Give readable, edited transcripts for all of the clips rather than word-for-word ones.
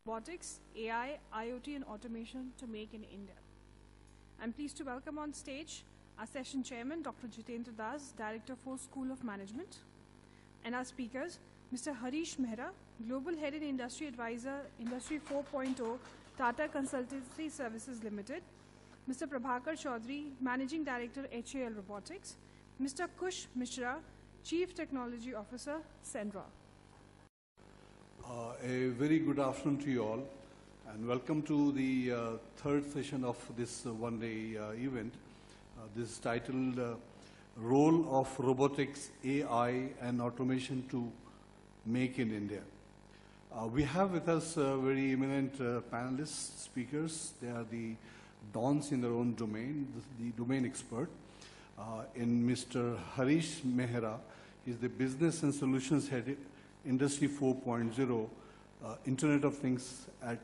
Robotics, AI, IoT and automation to make in India. I'm pleased to welcome on stage our session chairman, Dr. Jitendra K, Director, FORE School of Management, and our speakers, Mr. Harish Mehra, Global Head and Industry Advisor, Industry 4.0, Tata Consultancy Services Ltd, Mr. Prabhakar Chaudhary, Managing Director, HAL Robotics, Mr. Kush Mishra, Chief Technology Officer, SenRa. A very good afternoon to you all, and welcome to the third session of this one-day event. This is titled Role of Robotics, AI and Automation to Make in India. We have with us very eminent panelists, speakers. They are the dons in their own domain, the domain expert. In Mr. Harish Mehra, he is the Business and Solutions Head, Industry 4.0, Internet of Things at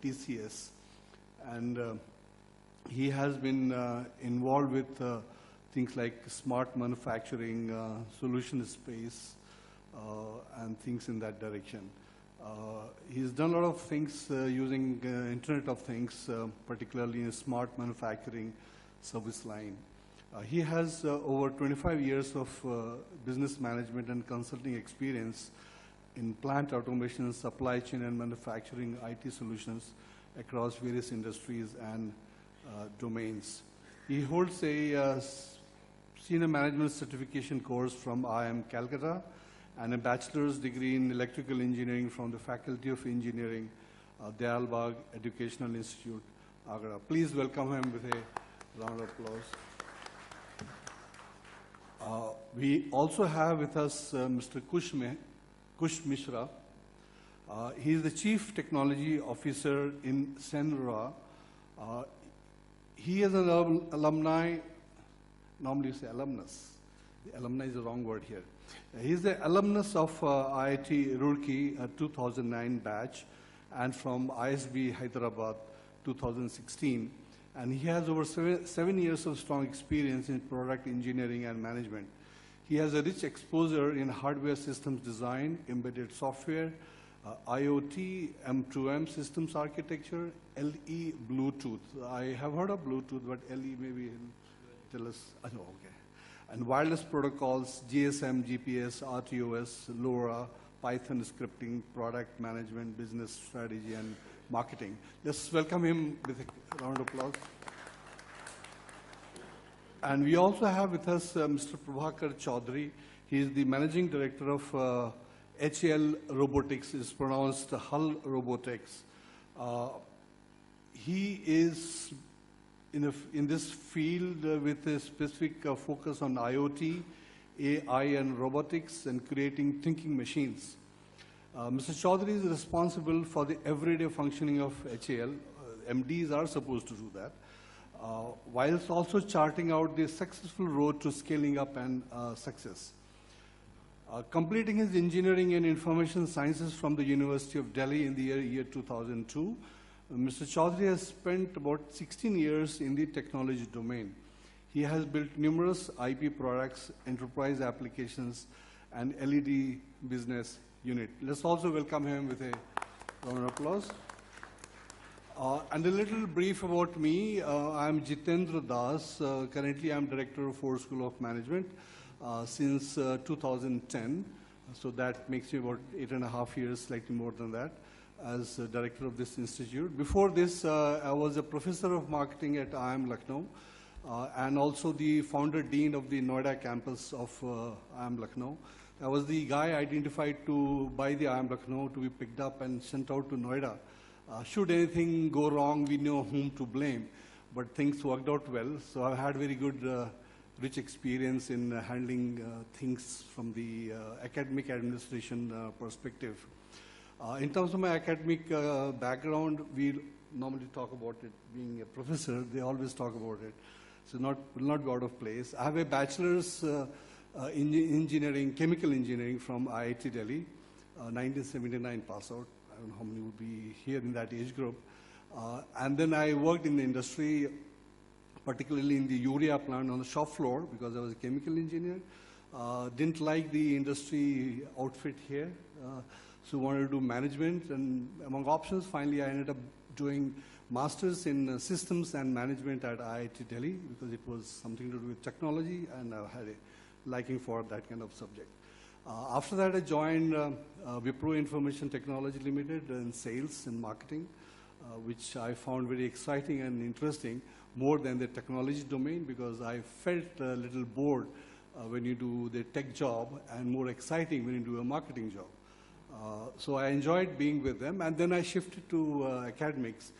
TCS. And he has been involved with things like smart manufacturing, solution space, and things in that direction. He's done a lot of things using Internet of Things, particularly in smart manufacturing service line. He has over 25 years of business management and consulting experience in plant automation, supply chain and manufacturing IT solutions across various industries and domains. He holds a senior management certification course from IIM Calcutta and a bachelor's degree in electrical engineering from the Faculty of Engineering, Dayal Educational Institute, Agra. Please welcome him with a round of applause. We also have with us Mr. Kush Mishra. He is the Chief Technology Officer in SenRa. He is an alumni, normally you say alumnus. The alumni is the wrong word here. He is the alumnus of IIT Roorkee 2009 batch and from ISB Hyderabad 2016. And he has over seven years of strong experience in product engineering and management. He has a rich exposure in hardware systems design, embedded software, IoT, M2M systems architecture, LE Bluetooth. I have heard of Bluetooth, but LE maybe tell us. Oh, okay. And wireless protocols, GSM, GPS, RTOS, LoRa, Python scripting, product management, business strategy, and marketing. Let's welcome him with a round of applause. And we also have with us Mr. Prabhakar Chaudhary. He is the Managing Director of HAL Robotics. It's pronounced HAL Robotics. He is in this field with a specific focus on IoT, AI, and robotics, and creating thinking machines. Mr. Chaudhary is responsible for the everyday functioning of HAL. MDs are supposed to do that, whilst also charting out the successful road to scaling up and success. Completing his engineering and information sciences from the University of Delhi in the year 2002, Mr. Chaudhary has spent about 16 years in the technology domain. He has built numerous IP products, enterprise applications, and LED business unit. Let's also welcome him with a round of applause. And a little brief about me. I'm Jitendra K. Currently, I'm Director of FORE School of Management since 2010. So that makes me about 8.5 years, slightly more than that, as Director of this institute. Before this, I was a Professor of Marketing at IIM Lucknow, and also the Founder Dean of the Noida campus of IIM Lucknow. I was the guy identified by the IIM Lucknow to be picked up and sent out to Noida. Should anything go wrong, we know whom to blame, but things worked out well. So I've had very good, rich experience in handling things from the academic administration perspective. In terms of my academic background, we normally talk about it being a professor. They always talk about it. So will not be out of place. I have a bachelor's in engineering, chemical engineering from IIT Delhi, 1979 pass out. I don't know how many would be here in that age group. And then I worked in the industry, particularly in the urea plant on the shop floor because I was a chemical engineer. Didn't like the industry outfit here. So I wanted to do management, and among options, finally I ended up doing masters in systems and management at IIT Delhi, because it was something to do with technology, and I had a liking for that kind of subject. After that, I joined Wipro Information Technology Limited in sales and marketing, which I found very exciting and interesting, more than the technology domain, because I felt a little bored when you do the tech job, and more exciting when you do a marketing job. So I enjoyed being with them, and then I shifted to academics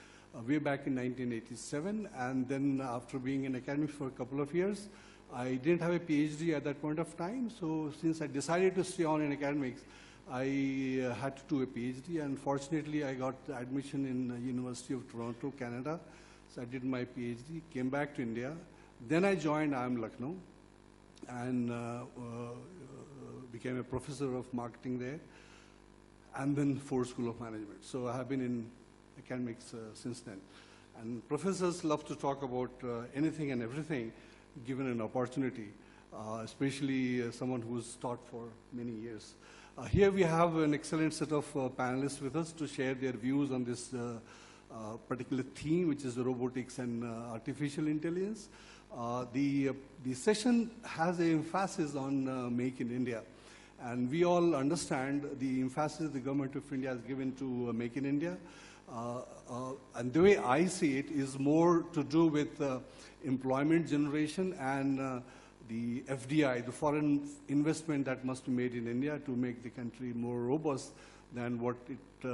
way back in 1987, and then after being in academics for a couple of years, I didn't have a PhD at that point of time, so since I decided to stay on in academics, I had to do a PhD, and fortunately I got admission in the University of Toronto, Canada. So I did my PhD, came back to India. Then I joined IIM Lucknow and became a professor of marketing there, and then FORE School of Management. So I have been in academics since then. And professors love to talk about anything and everything given an opportunity, especially someone who's taught for many years. Here we have an excellent set of panelists with us to share their views on this particular theme, which is robotics and artificial intelligence. The session has an emphasis on Make in India. And we all understand the emphasis the government of India has given to Make in India. And the way I see it is more to do with employment generation and the FDI, the foreign investment that must be made in India to make the country more robust than what it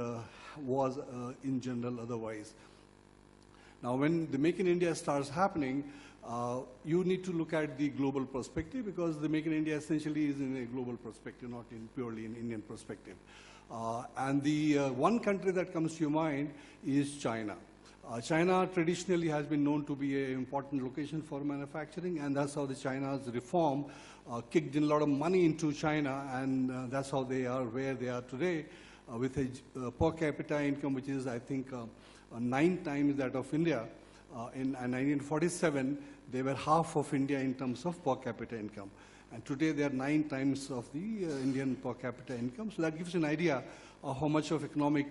was in general otherwise. Now, when the Make in India starts happening, you need to look at the global perspective, because the Make in India essentially is in a global perspective, not in purely an Indian perspective. And the one country that comes to your mind is China. China traditionally has been known to be an important location for manufacturing, and that's how the China's reform kicked in a lot of money into China, and that's how they are where they are today, with a per capita income which is, I think, 9 times that of India. In 1947, they were half of India in terms of per capita income. And today they are 9 times of the Indian per capita income. So that gives you an idea of how much of economic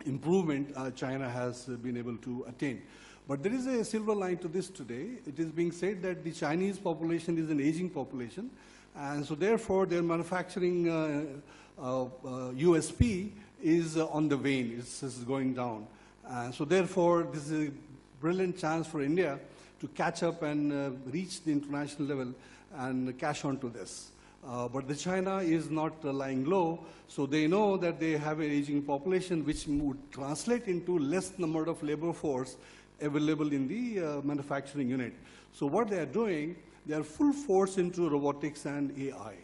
improvement China has been able to attain. But there is a silver line to this today. It is being said that the Chinese population is an aging population, and so therefore their manufacturing USP is on the wane. It's going down. So therefore, this is a brilliant chance for India to catch up and reach the international level and cash on to this. But the China is not lying low, so they know that they have an aging population, which would translate into less number of labor force available in the manufacturing unit. So what they are doing, they are full force into robotics and AI.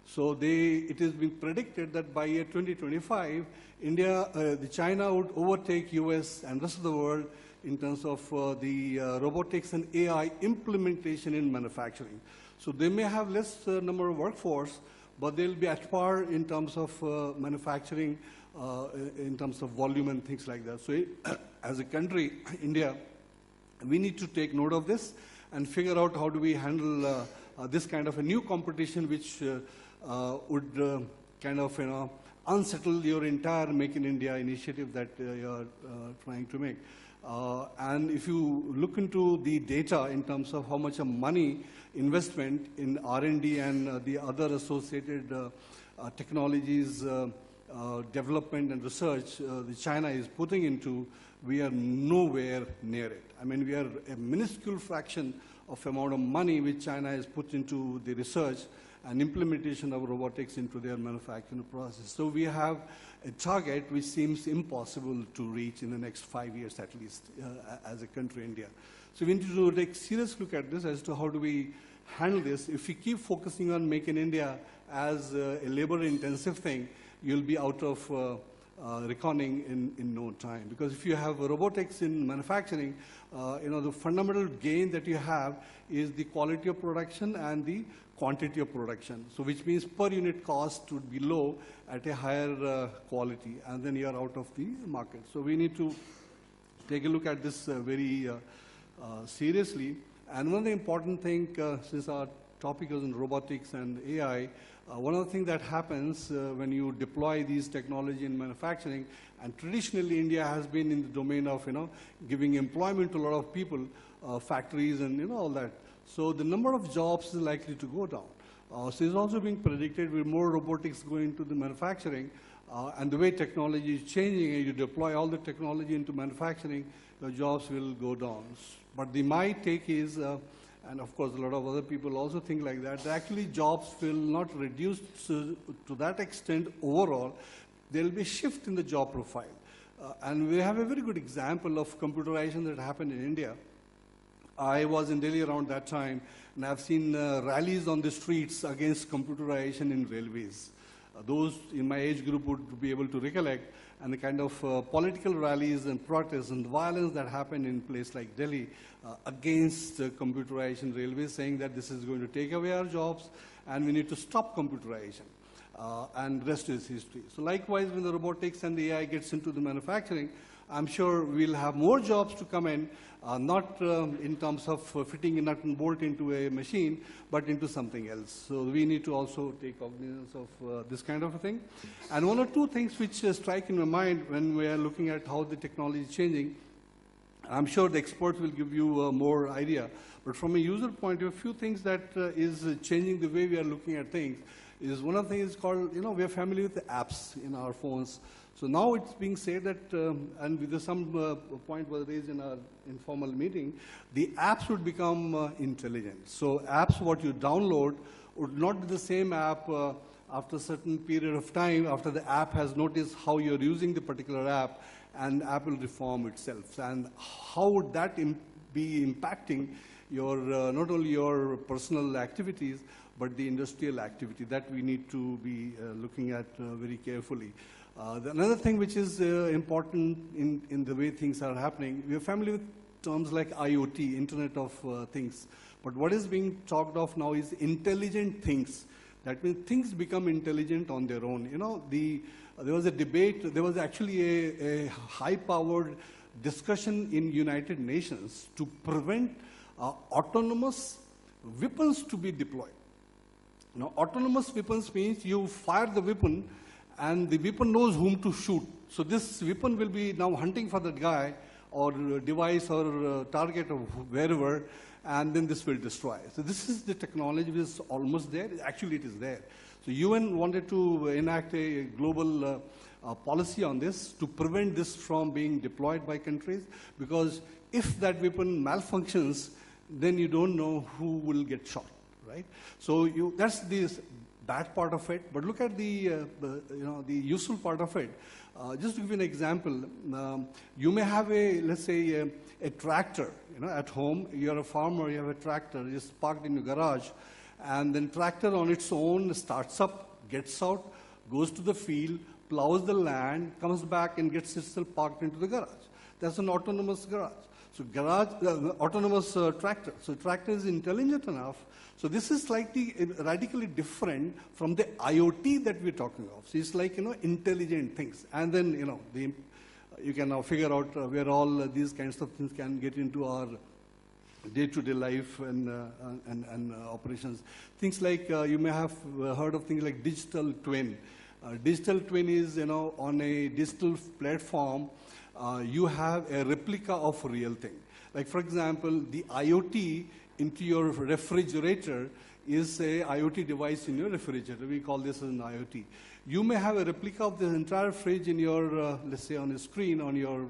So it has been predicted that by year 2025, the China would overtake US and rest of the world in terms of the robotics and AI implementation in manufacturing. So they may have less number of workforce, but they'll be at par in terms of manufacturing, in terms of volume and things like that. So as a country, India, we need to take note of this and figure out how do we handle this kind of a new competition, which would kind of, unsettle your entire Make in India initiative that you're trying to make. And if you look into the data in terms of how much of money investment in R&D and the other associated technologies, development and research the China is putting into, we are nowhere near it. I mean, we are a minuscule fraction of amount of money which China has put into the research and implementation of robotics into their manufacturing process. So we have a target which seems impossible to reach in the next 5 years at least as a country, India. So we need to take a serious look at this as to how do we handle this. If we keep focusing on Make in India as a labor-intensive thing, you'll be out of reckoning in no time. Because if you have robotics in manufacturing, the fundamental gain that you have is the quality of production and the quantity of production. So which means per unit cost would be low at a higher quality, and then you are out of the market. So we need to take a look at this very seriously. And one of the important things, since our topic is in robotics and AI, One of the things that happens when you deploy these technology in manufacturing, and traditionally India has been in the domain of, giving employment to a lot of people, factories and, all that. So the number of jobs is likely to go down. So it's also being predicted with more robotics going to the manufacturing, and the way technology is changing, and you deploy all the technology into manufacturing, the jobs will go down. But my take is, and of course a lot of other people also think like that actually jobs will not reduce to that extent overall. There will be a shift in the job profile. And we have a very good example of computerization that happened in India. I was in Delhi around that time, and I've seen rallies on the streets against computerization in railways. Those in my age group would be able to recollect, and the kind of political rallies and protests and violence that happened in a place like Delhi against computerization railways, saying that this is going to take away our jobs and we need to stop computerization. And rest is history. So likewise, when the robotics and the AI gets into the manufacturing, I'm sure we'll have more jobs to come in, not in terms of fitting a nut and bolt into a machine, but into something else. So we need to also take cognizance of this kind of a thing. And one or two things which strike in my mind when we are looking at how the technology is changing, I'm sure the experts will give you more idea. But from a user point of view, a few things that is changing the way we are looking at things is one of the things called, we are familiar with the apps in our phones. So now it's being said that, and with some point was raised in our informal meeting, the apps would become intelligent. So apps, what you download, would not be the same app after a certain period of time, after the app has noticed how you're using the particular app, and app will reform itself. And how would that be impacting your, not only your personal activities, but the industrial activity that we need to be looking at very carefully. Another thing which is important in the way things are happening, we are familiar with terms like IoT, Internet of Things. But what is being talked of now is intelligent things. That means things become intelligent on their own. There was a debate, there was actually a high-powered discussion in United Nations to prevent autonomous weapons to be deployed. Now, autonomous weapons means you fire the weapon and the weapon knows whom to shoot. So this weapon will be now hunting for that guy or device or target or wherever, and then this will destroy. So this is the technology which is almost there. Actually, it is there. So UN wanted to enact a global policy on this to prevent this from being deployed by countries, because if that weapon malfunctions, then you don't know who will get shot, right? So that's this bad part of it. But look at the useful part of it. Just to give you an example, you may have let's say a tractor, at home. You're a farmer, you have a tractor, it's parked in your garage, and then tractor on its own starts up, gets out, goes to the field, plows the land, comes back and gets itself parked into the garage. That's an autonomous garage. So autonomous tractor. So tractor is intelligent enough. So this is slightly radically different from the IoT that we're talking of. So it's like, intelligent things. And then, you can now figure out where all these kinds of things can get into our day-to-day life and operations. Things like, you may have heard of things like digital twin. Digital twin is, on a digital platform, you have a replica of a real thing. Like, for example, the IoT into your refrigerator is a IoT device in your refrigerator. We call this an IoT. You may have a replica of the entire fridge in your, let's say, on a screen, on your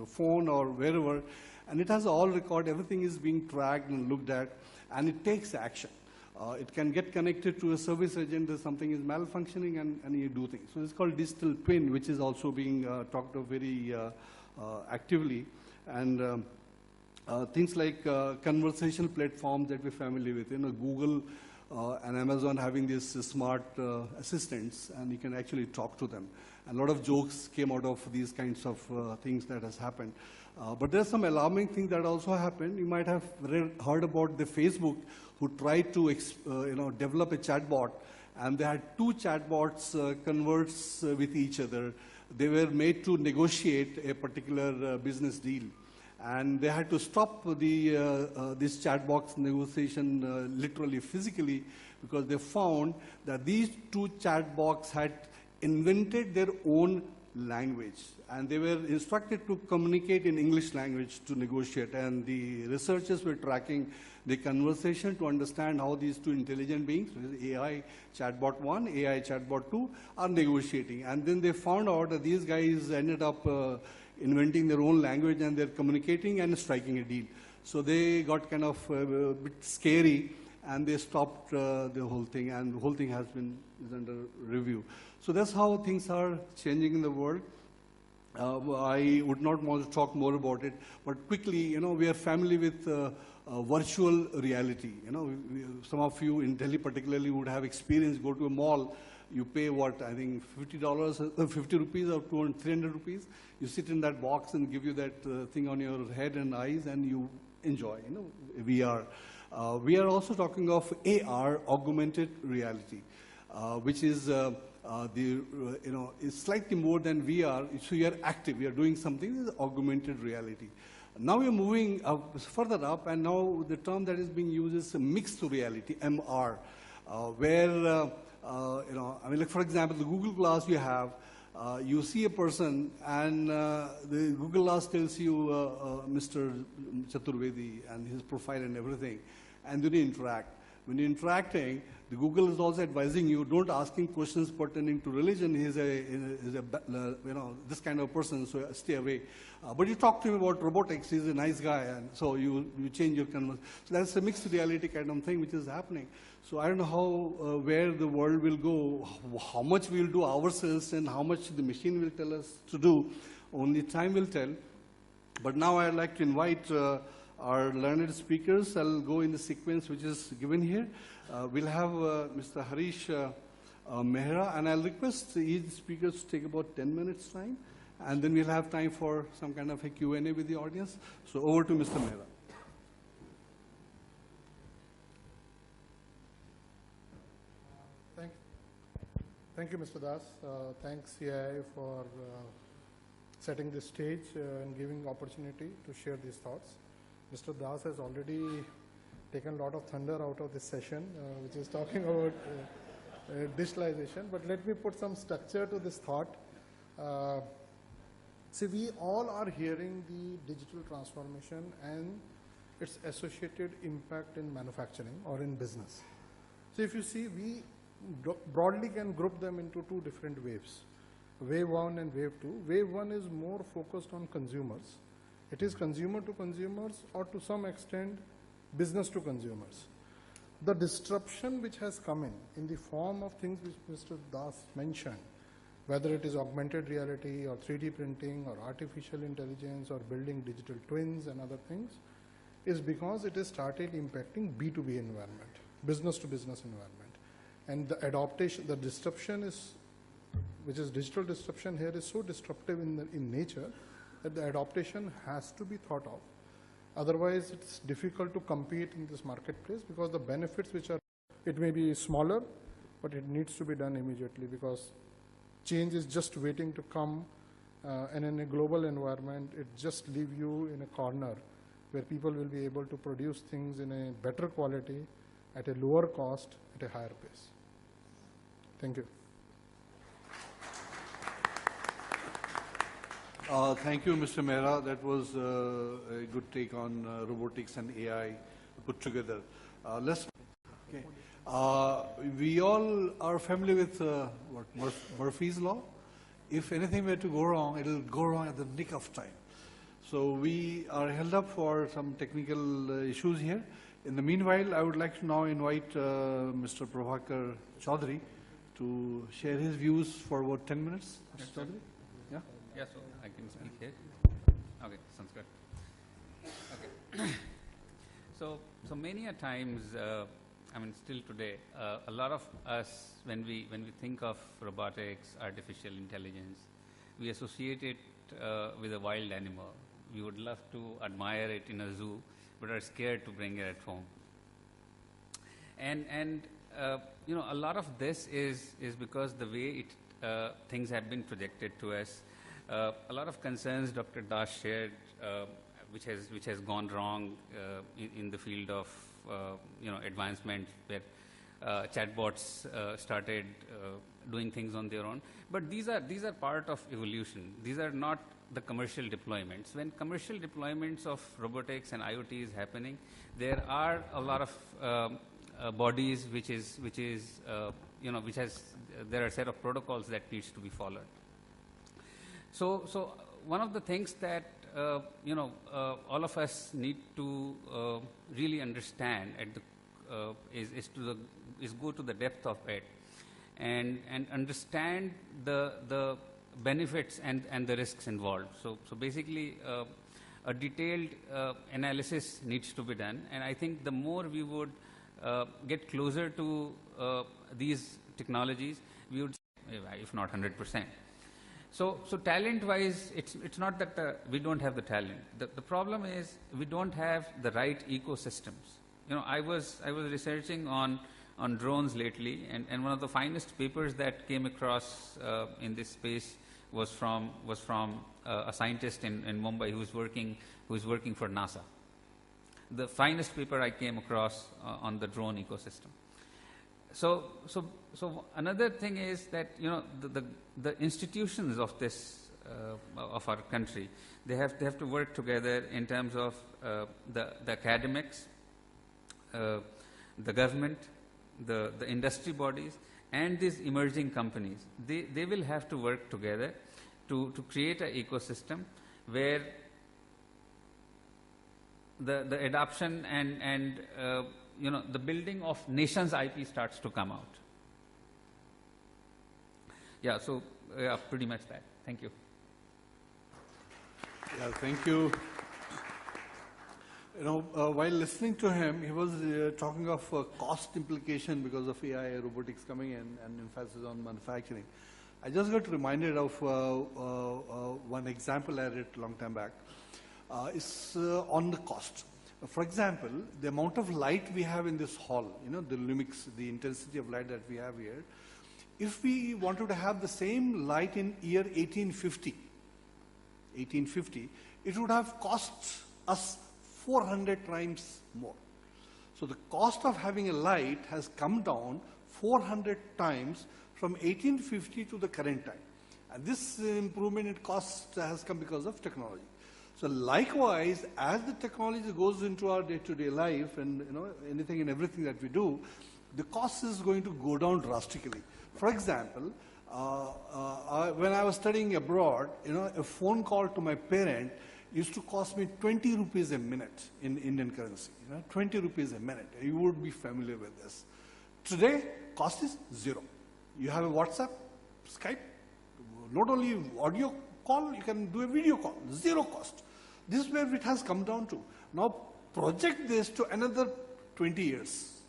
phone or wherever, and it has all record. Everything is being tracked and looked at, and it takes action. It can get connected to a service agent that something is malfunctioning, and you do things. So it's called digital twin, which is also being talked of very actively. And things like conversational platforms that we're familiar with, Google and Amazon having these smart assistants, and you can actually talk to them. And a lot of jokes came out of these kinds of things that has happened. But there's some alarming things that also happened. You might have heard about the Facebook, who tried to develop a chatbot, and they had two chatbots converse with each other. They were made to negotiate a particular business deal. And they had to stop this chatbot negotiation literally, physically, because they found that these two chatbots had invented their own language, and they were instructed to communicate in English language to negotiate, and the researchers were tracking the conversation to understand how these two intelligent beings, AI chatbot 1, AI chatbot 2, are negotiating. And then they found out that these guys ended up inventing their own language, and they're communicating and striking a deal. So they got kind of a bit scary, and they stopped the whole thing, and the whole thing is under review. So that's how things are changing in the world. I would not want to talk more about it, but quickly, we are familiar with virtual reality. Some of you in Delhi particularly would have experienced, go to a mall, you pay what, I think $50, 50 rupees or 200, 300 rupees. You sit in that box and give you that thing on your head and eyes, and you enjoy, VR. We are also talking of AR, augmented reality, which is it's slightly more than VR. So you are active, you are doing something. This is augmented reality. Now we are moving further up, and now the term that is being used is mixed reality, MR, where like for example, the Google Glass you have. You see a person, and the Google Glass tells you Mr. Chaturvedi and his profile and everything, and then you interact. When you're interacting, the Google is also advising you, don't ask him questions pertaining to religion. He's this kind of person, so stay away. But you talk to him about robotics, he's a nice guy, and so you change your conversation. So that's a mixed reality kind of thing which is happening. So I don't know how, where the world will go, how much we'll do ourselves, and how much the machine will tell us to do. Only time will tell. But now I'd like to invite our learned speakers. I'll go in the sequence which is given here. We'll have Mr. Harish Mehra, and I'll request each speaker to take about 10 minutes time, and then we'll have time for some kind of a Q&A with the audience. So over to Mr. Mehra. Thank you, Mr. Das. Thanks, CII, for setting the stage and giving opportunity to share these thoughts. Mr. Das has already taken a lot of thunder out of this session, which is talking about digitalization. But let me put some structure to this thought. See, we all are hearing the digital transformation and its associated impact in manufacturing or in business. So if you see, we broadly can group them into two different waves, wave 1 and wave 2. Wave 1 is more focused on consumers. It is consumer to consumers, or to some extent business to consumers. The disruption which has come in the form of things which Mr. Das mentioned, whether it is augmented reality or 3D printing or artificial intelligence or building digital twins and other things, is because it has started impacting B2B environment, business to business environment. And the adaptation, the disruption is, which is digital disruption here, is so disruptive in nature that the adaptation has to be thought of. Otherwise, it's difficult to compete in this marketplace, because the benefits which are, it may be smaller, but it needs to be done immediately, because change is just waiting to come, and in a global environment, it just leaves you in a corner where people will be able to produce things in a better quality, at a lower cost, at a higher pace. Thank you. Thank you, Mr. Mehra. That was a good take on robotics and AI put together. We all are familiar with Murphy's Law. If anything were to go wrong, it will go wrong at the nick of time. So we are held up for some technical issues here. In the meanwhile, I would like to now invite Mr. Prabhakar Chaudhary to share his views for about 10 minutes. Mr. Chaudhary? Yeah? Yeah, so I can speak here. Okay, sounds good. Okay. So many a times, I mean, still today, a lot of us, when we think of robotics, artificial intelligence, we associate it with a wild animal. We would love to admire it in a zoo, but are scared to bring it at home. And a lot of this is because the way things have been projected to us. A lot of concerns Dr. Das shared, which has gone wrong in the field of advancement, where chatbots started doing things on their own. But these are part of evolution. These are not the commercial deployments. When commercial deployments of robotics and IoT is happening, there are a lot of bodies there are a set of protocols that needs to be followed. So one of the things that all of us need to really understand at the is go to the depth of it and understand the benefits and the risks involved. So basically a detailed analysis needs to be done, and I think the more we would get closer to these technologies, we would, if not 100%. So talent-wise, it's not that we don't have the talent. The problem is we don't have the right ecosystems. I was researching on drones lately, and one of the finest papers that came across in this space was from a scientist in Mumbai who is working for NASA. The finest paper I came across on the drone ecosystem. So another thing is that the institutions of this of our country, they have to work together in terms of the academics, the government, the industry bodies, and these emerging companies. They will have to work together to create an ecosystem where the adoption and the building of nations' IP starts to come out. Yeah, so pretty much that. Thank you. Yeah, thank you. While listening to him, he was talking of cost implication because of AI robotics coming in and emphasis on manufacturing. I just got reminded of one example I read a long time back. It's on the cost. For example, the amount of light we have in this hall, the lumix, the intensity of light that we have here, if we wanted to have the same light in year 1850, it would have cost us 400 times more. So the cost of having a light has come down 400 times from 1850 to the current time. And this improvement in cost has come because of technology. So likewise, as the technology goes into our day-to-day life and anything and everything that we do, the cost is going to go down drastically. For example, when I was studying abroad, a phone call to my parent used to cost me 20 rupees a minute in Indian currency. 20 rupees a minute. You would be familiar with this. Today, cost is zero. You have a WhatsApp, Skype, not only audio call, you can do a video call, zero cost. This is where it has come down to. Now project this to another 20 years.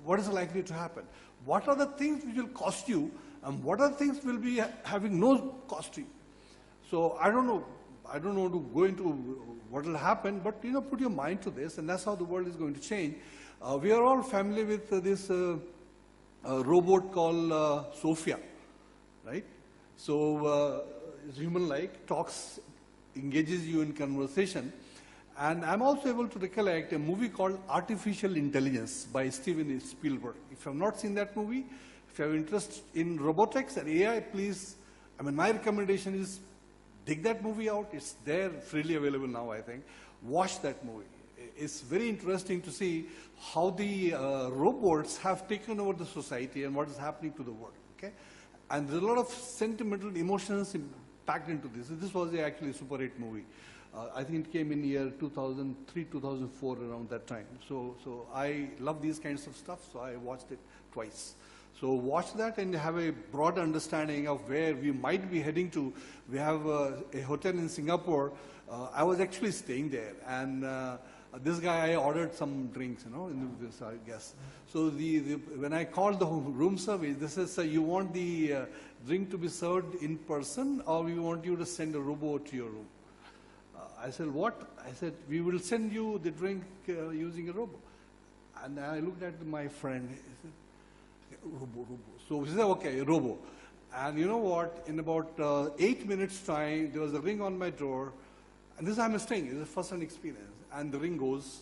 What is likely to happen? What are the things which will cost you and what are the things will be having no cost to you? So I don't know to go into what will happen, but put your mind to this, and that's how the world is going to change. We are all familiar with this robot called Sophia, right? So it's human-like, talks, engages you in conversation. And I'm also able to recollect a movie called Artificial Intelligence by Steven Spielberg. If you have not seen that movie, if you have interest in robotics and AI, please, my recommendation is dig that movie out. It's there, freely available now, I think. Watch that movie. It's very interesting to see how the robots have taken over the society and what is happening to the world, okay? And there's a lot of sentimental emotions packed into this. This was actually a Super 8 movie. I think it came in year 2003, 2004, around that time. So I love these kinds of stuff, so I watched it twice. So watch that and have a broad understanding of where we might be heading to. We have a hotel in Singapore. I was actually staying there, and this guy, I ordered some drinks, in this, I guess. So when I called the room service, they said, you want the drink to be served in person, or we want you to send a robot to your room? I said, what? I said, we will send you the drink using a robot. And I looked at my friend. He said, robo. So we said, okay, robo. And you know what? In about 8 minutes' time, there was a ring on my door. And this I'm staying. It's a first-hand experience. And the ring goes,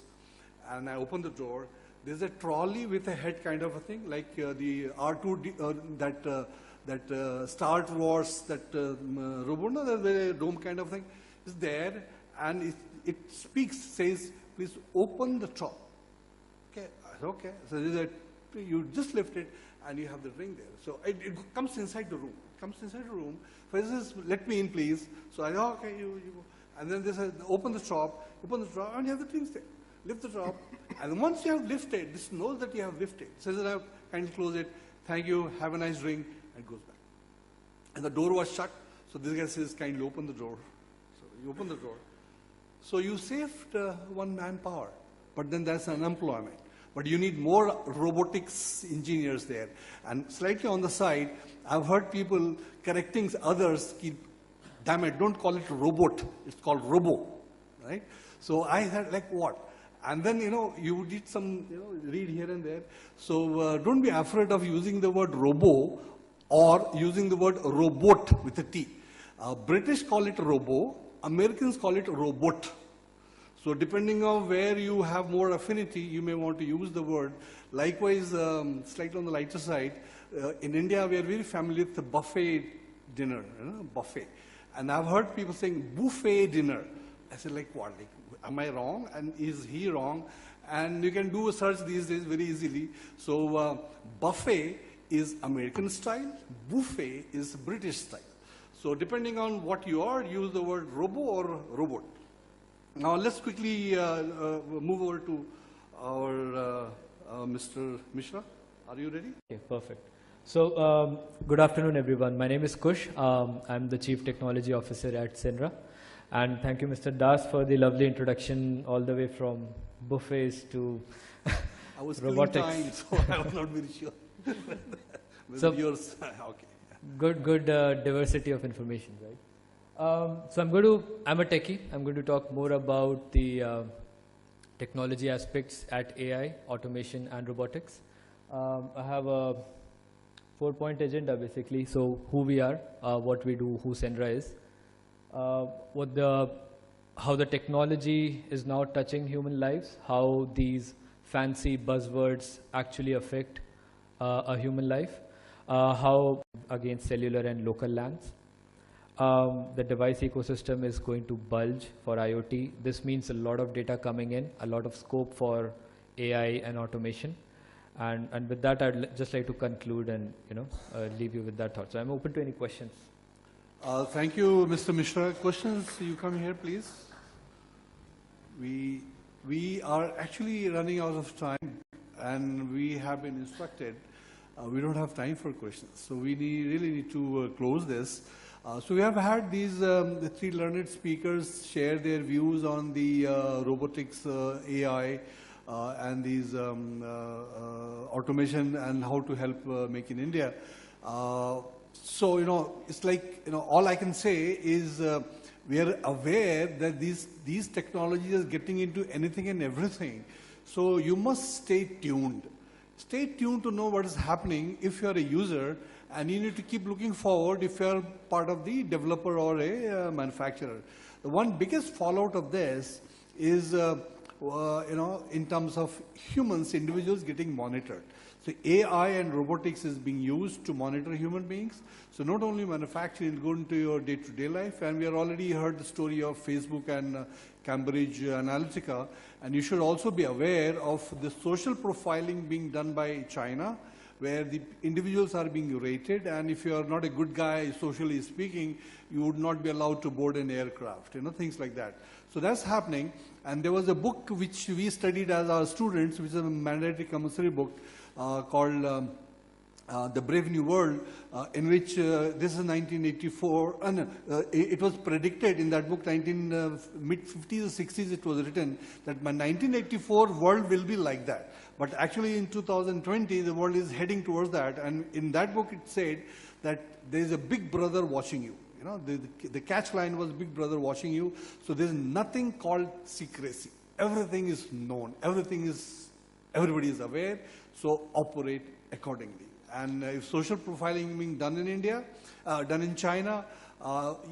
and I open the door. there's a trolley with a head kind of a thing, like the R2, that Star Wars, that robot, no, the dome kind of thing is there, and it speaks, says, please open the top. Okay, okay. So you just lift it, and you have the ring there. So it comes inside the room. It comes inside the room. For instance, let me in, please. So I go, okay, you go. And then this open the top, and you have the rings there. Lift the top, and once you have lifted, this knows that you have lifted. Says, kindly close it. Thank you. Have a nice ring, and goes back. And the door was shut, so this guy says, kindly open the door. So you open the door. So you saved one manpower, but then that's unemployment. But you need more robotics engineers there. And slightly on the side, I've heard people correcting others, damn it, don't call it robot, it's called robo, right? So I had like what? And then, you did some, read here and there. So don't be afraid of using the word robo or using the word robot with a T. British call it robo, Americans call it robot. So depending on where you have more affinity, you may want to use the word. Likewise, slightly on the lighter side, in India, we are very familiar with the buffet dinner, buffet. And I've heard people saying buffet dinner. I said, like what? Like, am I wrong? And is he wrong? And you can do a search these days very easily. So buffet is American style, buffet is British style. So depending on what you are, use the word robo or robot. Now let's quickly move over to our Mr. Mishra. Are you ready? Okay, perfect. So good afternoon, everyone. My name is Kush. I'm the Chief Technology Officer at SenRa. And thank you, Mr. Das, for the lovely introduction all the way from buffets to I was robotics. Time, so I was not very sure. So, yours, okay. Good diversity of information, right? So I'm a techie. I'm going to talk more about the technology aspects at AI, automation, and robotics. I have a 4-point agenda, basically. So who we are, what we do, who SenRa is, how the technology is now touching human lives, how these fancy buzzwords actually affect a human life, how against cellular and local LANs. The device ecosystem is going to bulge for IoT. This means a lot of data coming in, a lot of scope for AI and automation. And with that, I'd just like to conclude and leave you with that thought. So I'm open to any questions. Thank you, Mr. Mishra. Questions? You come here, please. We are actually running out of time, and we have been instructed we don't have time for questions. So we really need to close this. So we have had these the 3 learned speakers share their views on the robotics, AI, and these automation and how to help make in India. So, it's like, all I can say is we are aware that these technologies are getting into anything and everything. So you must stay tuned. Stay tuned to know what is happening if you are a user, and you need to keep looking forward if you are part of the developer or a manufacturer. The one biggest fallout of this is, in terms of humans, individuals getting monitored. So AI and robotics is being used to monitor human beings. So not only manufacturing, it will go into your day-to-day life, and we have already heard the story of Facebook and Cambridge Analytica, and you should also be aware of the social profiling being done by China, where the individuals are being rated, and if you are not a good guy, socially speaking, you would not be allowed to board an aircraft, things like that. So that's happening, and there was a book which we studied as our students, which is a mandatory compulsory book called The Brave New World, in which this is 1984, and it was predicted in that book, mid-50s or 60s it was written, that by 1984 world will be like that. But actually in 2020, the world is heading towards that, and in that book it said that there is a big brother watching you. The catch line was big brother watching you, so there is nothing called secrecy. Everything is known, everybody is aware, so operate accordingly. And if social profiling being done in India, done in China,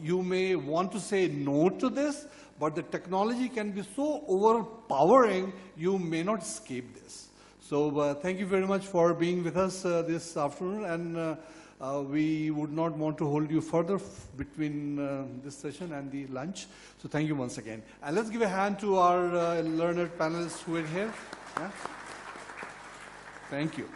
you may want to say no to this, but the technology can be so overpowering, you may not escape this. So thank you very much for being with us this afternoon, and we would not want to hold you further between this session and the lunch. So thank you once again. And let's give a hand to our learned panelists who are here. Yeah? Thank you.